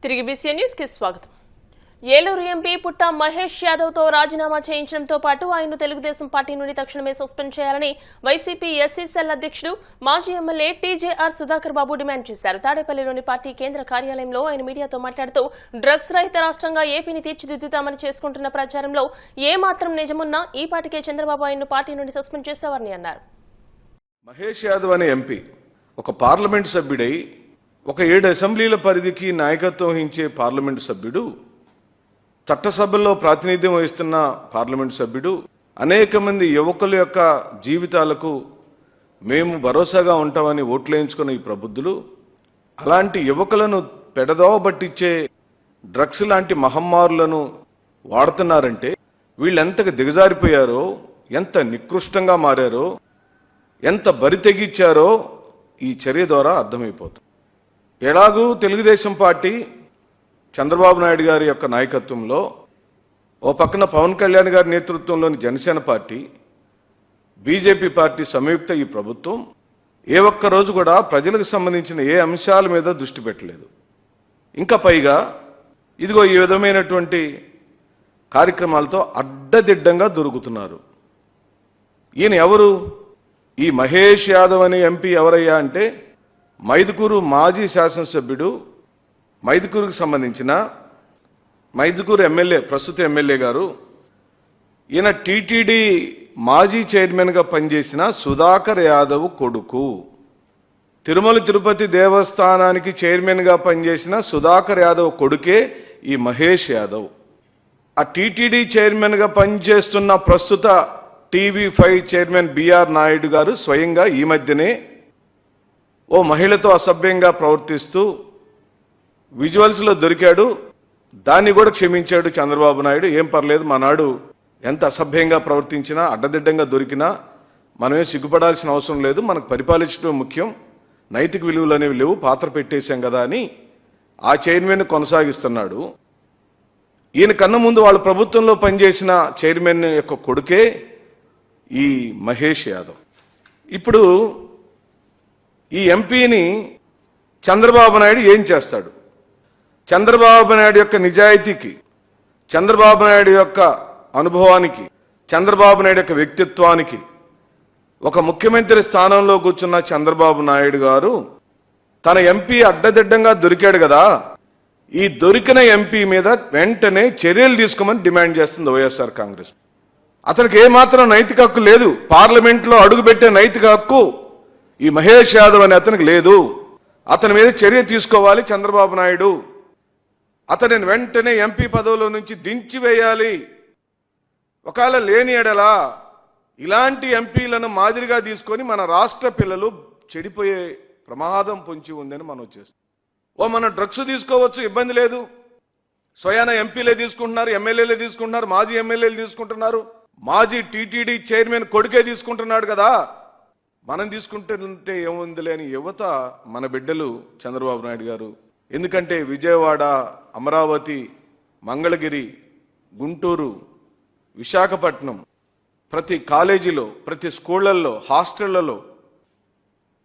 తిరిగి BCN news కి స్వాగతం. ఏలూరు ఎంపీ పుట్ట మహేష్ యాదవ్ తో రాజీనామా చేయించడంతో పాటు ఆయన తెలుగుదేశం పార్టీ నుండి తక్షణమే సస్పెండ్ చేయాలని వైసీపీ ఎస్సీ సెల్ అధ్యక్షుడు మాజీ ఎమ్మెల్యే టీజేఆర్ సుధాకర్ బాబు డిమాండ్ చేశారు. తాడేపల్లిలోని పార్టీ కేంద్ర కార్యాలయంలో ఆయన మీడియాతో మాట్లాడుతూ డ్రగ్స్ రహిత రాష్ట్రంగా ఏపీని తీర్చిదిద్దుతామని చేసుకుంటున్న ప్రచారంలో ఏమాత్రం నిజమున్నా ఈ పార్టీకే చంద్రబాబు ఆయన్ను పార్టీ నుండి సస్పెండ్ చేశారని అన్నారు. మహేష్ యాదవ్ అనే ఎంపీ ఒక పార్లమెంట్ సభ్యుడై ఒక 7 అసెంబ్లీల పరిధికి నాయకత్వం వహించే పార్లమెంటు సభ్యుడు, చట్టసభల్లో ప్రాతినిధ్యం వహిస్తున్న పార్లమెంటు సభ్యుడు, అనేక మంది యువకుల యొక్క జీవితాలకు మేము భరోసాగా ఉంటామని ఓట్లేయించుకున్న ఈ ప్రబుద్ధులు అలాంటి యువకులను పెడదోవ పట్టించే డ్రగ్స్ లాంటి మహమ్మారులను వాడుతున్నారంటే వీళ్ళు ఎంతగా దిగజారిపోయారో, ఎంత నికృష్టంగా మారారో, ఎంత బరి తెగించారో ఈ చర్య ద్వారా అర్థమైపోతుంది. ఎలాగూ తెలుగుదేశం పార్టీ చంద్రబాబు నాయుడు గారి యొక్క నాయకత్వంలో, ఓ పక్కన పవన్ కళ్యాణ్ గారి నేతృత్వంలోని జనసేన పార్టీ, బీజేపీ పార్టీ సంయుక్త ఈ ప్రభుత్వం ఏ ఒక్క రోజు కూడా ప్రజలకు సంబంధించిన ఏ అంశాల మీద దృష్టి పెట్టలేదు. ఇంకా పైగా ఇదిగో ఈ విధమైనటువంటి కార్యక్రమాలతో అడ్డదిడ్డంగా దొరుకుతున్నారు. ఈయన ఎవరు? ఈ మహేష్ యాదవ్ అనే ఎంపీ ఎవరయ్యా అంటే మైదుకూరు మాజీ శాసనసభ్యుడు, మైదుకూరుకు సంబంధించిన మైదుకూరు ఎమ్మెల్యే, ప్రస్తుత ఎమ్మెల్యే గారు. ఈయన టీటీడీ మాజీ చైర్మన్గా పనిచేసిన సుధాకర్ యాదవ్ కొడుకు. తిరుమల తిరుపతి దేవస్థానానికి చైర్మన్గా పనిచేసిన సుధాకర్ యాదవ్ కొడుకే ఈ మహేష్ యాదవ్. ఆ టీటీడీ చైర్మన్గా పనిచేస్తున్న ప్రస్తుత టీవీ5 చైర్మన్ బిఆర్ నాయుడు గారు స్వయంగా ఈ మధ్యనే ఓ మహిళతో అసభ్యంగా ప్రవర్తిస్తూ విజువల్స్లో దొరికాడు. దాన్ని కూడా క్షమించాడు చంద్రబాబు నాయుడు. ఏం పర్లేదు, మనాడు ఎంత అసభ్యంగా ప్రవర్తించినా, అడ్డదిడ్డంగా దొరికినా మనమే సిగ్గుపడాల్సిన అవసరం లేదు, మనకు పరిపాలించడం ముఖ్యం, నైతిక విలువలు అనేవి లేవు, పాత్ర పెట్టేశాం కదా అని ఆ చైర్మన్ కొనసాగిస్తున్నాడు. ఈయన కన్నా ముందు వాళ్ళ ప్రభుత్వంలో పనిచేసిన చైర్మన్ యొక్క కొడుకే ఈ మహేష్ యాదవ్. ఇప్పుడు ఈ ఎంపీని చంద్రబాబు నాయుడు ఏం చేస్తాడు? చంద్రబాబు నాయుడు యొక్క నిజాయితీకి, చంద్రబాబు నాయుడు యొక్క అనుభవానికి, చంద్రబాబు నాయుడు యొక్క వ్యక్తిత్వానికి, ఒక ముఖ్యమంత్రి స్థానంలో కూర్చున్న చంద్రబాబు నాయుడు గారు తన ఎంపీ అడ్డదిడ్డంగా దొరికాడు కదా, ఈ దొరికిన ఎంపీ మీద వెంటనే చర్యలు తీసుకోమని డిమాండ్ చేస్తుంది వైఎస్ఆర్ కాంగ్రెస్. అతనికి ఏమాత్రం నైతిక హక్కు లేదు, పార్లమెంట్లో అడుగుపెట్టే నైతిక హక్కు ఈ మహేష్ యాదవ్ అనే అతనికి లేదు. అతని మీద చర్య తీసుకోవాలి చంద్రబాబు నాయుడు. అతనిని వెంటనే ఎంపీ పదవిలో నుంచి దించివేయాలి. ఒకవేళ లేని ఎడలా ఇలాంటి ఎంపీలను మాదిరిగా తీసుకొని మన రాష్ట్ర పిల్లలు చెడిపోయే ప్రమాదం పొంచి ఉందని మనం చేస్తాం. మనం డ్రగ్స్ తీసుకోవచ్చు, ఇబ్బంది లేదు. స్వయాన ఎంపీలే తీసుకుంటున్నారు, ఎమ్మెల్యేలే తీసుకుంటున్నారు, మాజీ ఎమ్మెల్యేలు తీసుకుంటున్నారు, మాజీ టీటీడీ చైర్మన్ కొడుకే తీసుకుంటున్నాడు కదా, మనం తీసుకుంటుంటే ఏముంది లేని యువత మన బిడ్డలు చంద్రబాబు నాయుడు గారు. ఎందుకంటే విజయవాడ, అమరావతి, మంగళగిరి, గుంటూరు, విశాఖపట్నం ప్రతి కాలేజీలో, ప్రతి స్కూళ్లలో, హాస్టళ్లలో,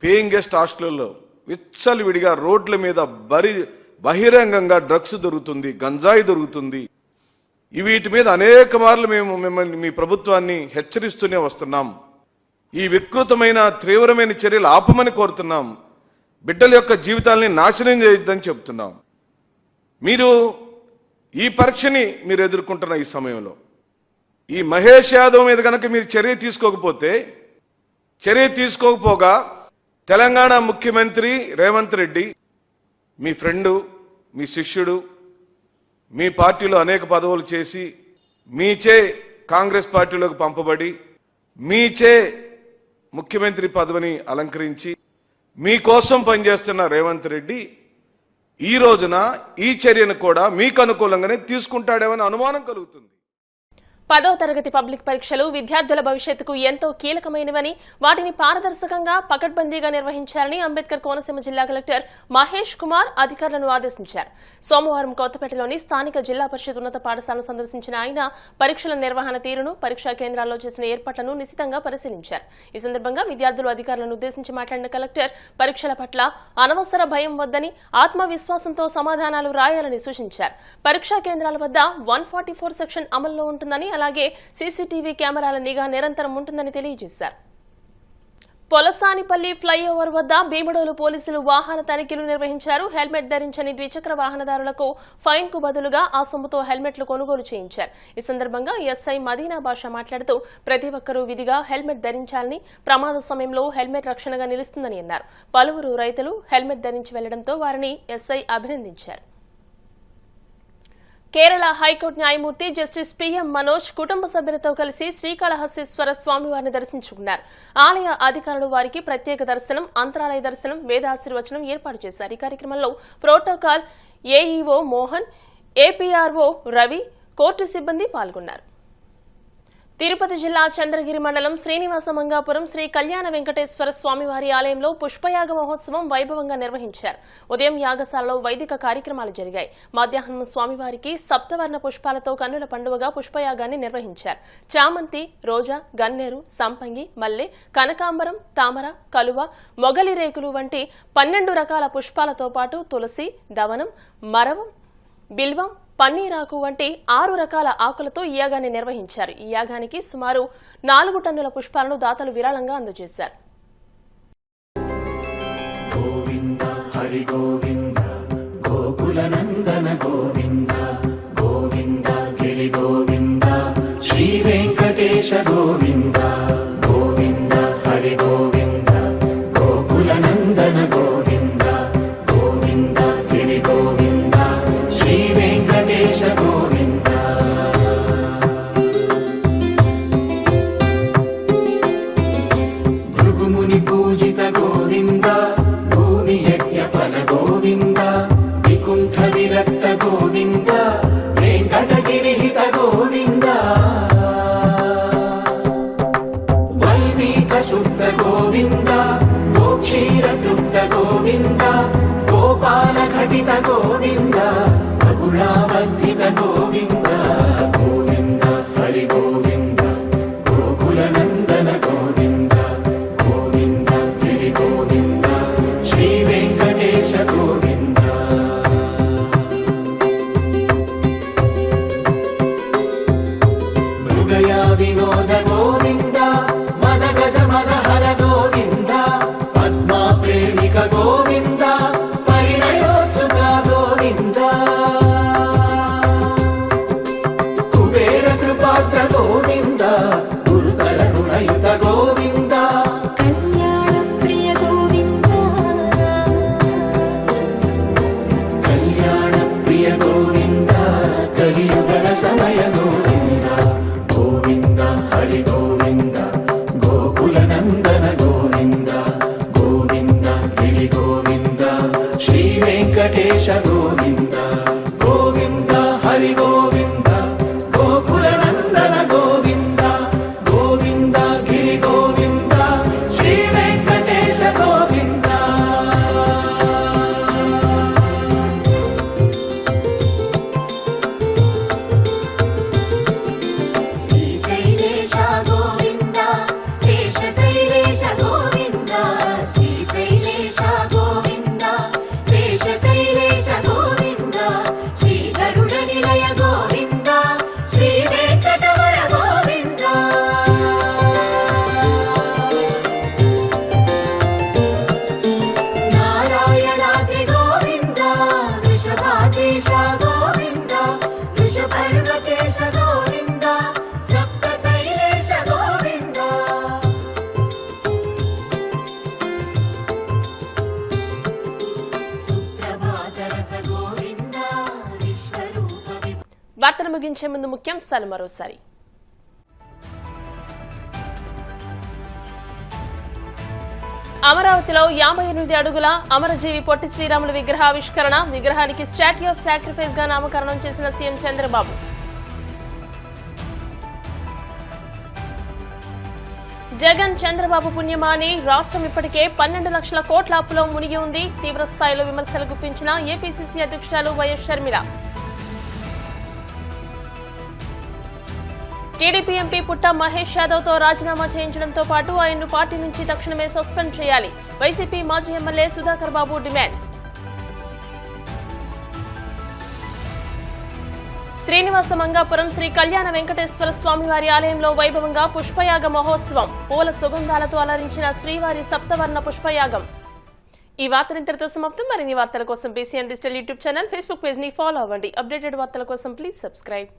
పేయింగ్ గెస్ట్ హాస్టళ్లలో విచ్చలవిడిగా రోడ్ల మీద బహిరంగంగా డ్రగ్స్ దొరుకుతుంది, గంజాయి దొరుకుతుంది. వీటి మీద అనేక మార్లు మేము మిమ్మల్ని, మీ ప్రభుత్వాన్ని హెచ్చరిస్తూనే వస్తున్నాం. ఈ వికృతమైన తీవ్రమైన చర్యలు ఆపమని కోరుతున్నాం. బిడ్డల యొక్క జీవితాలని నాశనం చేయొద్దని చెబుతున్నాం. మీరు ఈ పరీక్షని మీరు ఎదుర్కొంటున్న ఈ సమయంలో ఈ మహేష్ యాదవ్ మీద కనుక మీరు చర్య తీసుకోకపోగా తెలంగాణ ముఖ్యమంత్రి రేవంత్ రెడ్డి, మీ ఫ్రెండు, మీ శిష్యుడు, మీ పార్టీలో అనేక పదవులు చేసి మీచే కాంగ్రెస్ పార్టీలోకి పంపబడి మీచే ముఖ్యమంత్రి పదవిని అలంకరించి మీకోసం పనిచేస్తున్న రేవంత్ రెడ్డి ఈ రోజున ఈ చర్యను కూడా మీకు అనుకూలంగానే తీసుకుంటాడేమని అనుమానం కలుగుతుంది. 10వ తరగతి పబ్లిక్ పరీక్షలు విద్యార్థుల భవిష్యత్తుకు ఎంతో కీలకమైనవని వాటిని పారదర్శకంగా పకడ్బందీగా నిర్వహించాలని అంబేద్కర్ కోనసీమ జిల్లా కలెక్టర్ మహేష్ కుమార్ అధికారులను ఆదేశించారు. సోమవారం కొత్తపేటలోని స్థానిక జిల్లా పరిషత్ ఉన్నత పాఠశాలను సందర్శించిన ఆయన పరీక్షల నిర్వహణ తీరును, పరీక్షా కేంద్రాల్లో చేసిన ఏర్పాట్లను నిశితంగా పరిశీలించారు. ఈ సందర్భంగా విద్యార్థులు అధికారులను ఉద్దేశించి మాట్లాడిన కలెక్టర్ పరీక్షల పట్ల అనవసర భయం వద్దని, ఆత్మవిశ్వాసంతో సమాధానాలు రాయాలని సూచించారు. పరీక్షా కేంద్రాల వద్ద 144 సెక్షన్ అమల్లో ఉంటుందని, అలాగే సీసీటీవీ కెమెరాల నిఘా నిరంతరం ఉంటుందని తెలియజేశారు. పొలసానిపల్లి ఫ్లైఓవర్ వద్ద భీమడోలు పోలీసులు వాహన తనిఖీలు నిర్వహించారు. హెల్మెట్ ధరించని ద్విచక్ర వాహనదారులకు ఫైన్ కు బదులుగా ఆ సొమ్ముతో హెల్మెట్లు కొనుగోలు చేయించారు. ఈ సందర్భంగా ఎస్ఐ మదీనా బాషా మాట్లాడుతూ ప్రతి ఒక్కరూ విధిగా హెల్మెట్ ధరించాలని, ప్రమాద సమయంలో హెల్మెట్ రక్షణగా నిలుస్తుందని అన్నారు. పలువురు రైతులు హెల్మెట్ ధరించి వెళ్లడంతో వారిని ఎస్ఐ అభినందించారు. కేరళ హైకోర్టు న్యాయమూర్తి జస్టిస్ పిఎం మనోజ్ కుటుంబ సభ్యులతో కలిసి శ్రీకాళహస్తీశ్వర స్వామివారిని దర్శించుకున్నారు. ఆలయ అధికారులు వారికి ప్రత్యేక దర్శనం, అంతరాలయ దర్శనం, వేదాశీర్వచనం ఏర్పాటు చేశారు. ఈ కార్యక్రమంలో protocol AEO Mohan, APRO Ravi, court సిబ్బంది పాల్గొన్నారు. తిరుపతి జిల్లా చంద్రగిరి మండలం శ్రీనివాస మంగాపురం శ్రీ కళ్యాణ వెంకటేశ్వర స్వామివారి ఆలయంలో పుష్పయాగ మహోత్సవం వైభవంగా నిర్వహించారు. ఉదయం యాగశాలలో వైదిక కార్యక్రమాలు జరిగాయి. మధ్యాహ్నం స్వామివారికి సప్తవర్ణ పుష్పాలతో కన్నుల పండుగగా పుష్పయాగాన్ని నిర్వహించారు. చామంతి, రోజా, గన్నేరు, సంపంగి, మల్లె, కనకాంబరం, తామర, కలువ, మొగలి రేకులు వంటి 12 రకాల పుష్పాలతో పాటు తులసి, దవనం, మరవం, బిల్వం, పన్నీరాకు వంటి 6 రకాల ఆకులతో ఈ యాగాన్ని నిర్వహించారు. ఈ యాగానికి సుమారు 4 టన్నుల పుష్పాలను దాతలు విరాళంగా అందజేశారు. గోవింద హరి గోవింద గోకుల నందన గోవింద గోవింద గిరి గోవింద శ్రీ వెంకటేశ గోవింద గోవింద హరి గోవింద గోకుల నందన గోవింద గోవింద గిరి గోవింద శ్రీ వెంకటేశ గోవింద. భృగుముని పూజిత గోవింద భూమి యజ్ఞ ఫల గోవింద వికుంఠ విరక్త గోవింద వెంకటగిరిహిత గోవింద వల్మీక శుద్ధ గోవింద గోక్షీర తృప్త గోవింద గోపాల ఘటిత గోవింద బహుళావర్ధిత గోవింద గోవింద హరి గోవింద గోకుల నందన గోవింద గోవింద గిరి గోవింద శ్రీ వెంకటేశ గోవింద. మృగయా వినోద గోవింద మద గజ మద హర గోవింద పద్మా ప్రేమిక గోవింద పరిణయోత్సుక గోవింద కుబేర కృపాత్ర గోవింద గురుతర రుణయుత గోవింద కళ్యాణ ప్రియ గోవింద కళ్యాణ ప్రియ గోవింద కలియుగర సమయ గోవింద గోవింద హరి గోవింద గోకుల నందన గోవింద గోవింద గిరి గోవింద శ్రీ వెంకటేశ గోవింద గోవింద హరి గోవింద గోకుల నందన గోవింద గోవింద గిరి గోవింద శ్రీ వెంకటేశ గోవింద. శ్రీశైలేశ గోవింద శేషశైలేశ గోవింద శ్రీశైలేశ గోవింద శేషశైలేశ గోవింద శ్రీ గరుడ నిలయ గోవింద శ్రీ వెంకటవర గోవింద నారాయణాద్రి గోవింద వృషభాద్రీశ గోవింద వృషపర్వతేశ గోవింద సప్తశైలేశ గోవింద సుప్రభాతరస గోవింద విశ్వరూప వార్తలు ముగించే ముందు ముఖ్యాంశాలు మరోసారి. అమరావతిలో 58 అడుగుల అమరజీవి పొట్టి శ్రీరాములు విగ్రహావిష్కరణ, విగ్రహానికి స్టాట్యూ ఆఫ్ సాక్రిఫైస్ గా నామకరణం చేసిన సీఎం చంద్రబాబు. జగన్ చంద్రబాబు పుణ్యమా అని రాష్ట్రం ఇప్పటికే 12 లక్షల కోట్ల అప్పులో మునిగి ఉంది. తీవ్ర స్థాయిలో విమర్శలు గుప్పించిన ఏపీసీసీ అధ్యక్షురాలు వైఎస్ షర్మిల. టీడీపీ ఎంపీ పుట్ట మహేష్ యాదవ్ తో రాజీనామా చేయించడంతో పాటు ఆయన్ను పార్టీ నుంచి తక్షణమే సస్పెండ్ చేయాలి. వైసీపీ మాజీ ఎమ్మెల్యే సుధాకర్ బాబు డిమాండ్. శ్రీనివాస మంగాపురం శ్రీ కళ్యాణ వెంకటేశ్వర స్వామివారి ఆలయంలో వైభవంగా పుష్పయాగ మహోత్సవం. పూల సుగంధాలతో అలరించిన శ్రీవారి సప్తవర్ణ పుష్పయాగం. ఈ వార్తలు ఇంతటితో సమాప్తం. మరిన్ని వార్తల కోసం BCN digital YouTube channel, Facebook page ని ఫాలో అవ్వండి. అప్డేటెడ్ వార్తల కోసం ప్లీజ్ సబ్స్క్రైబ్.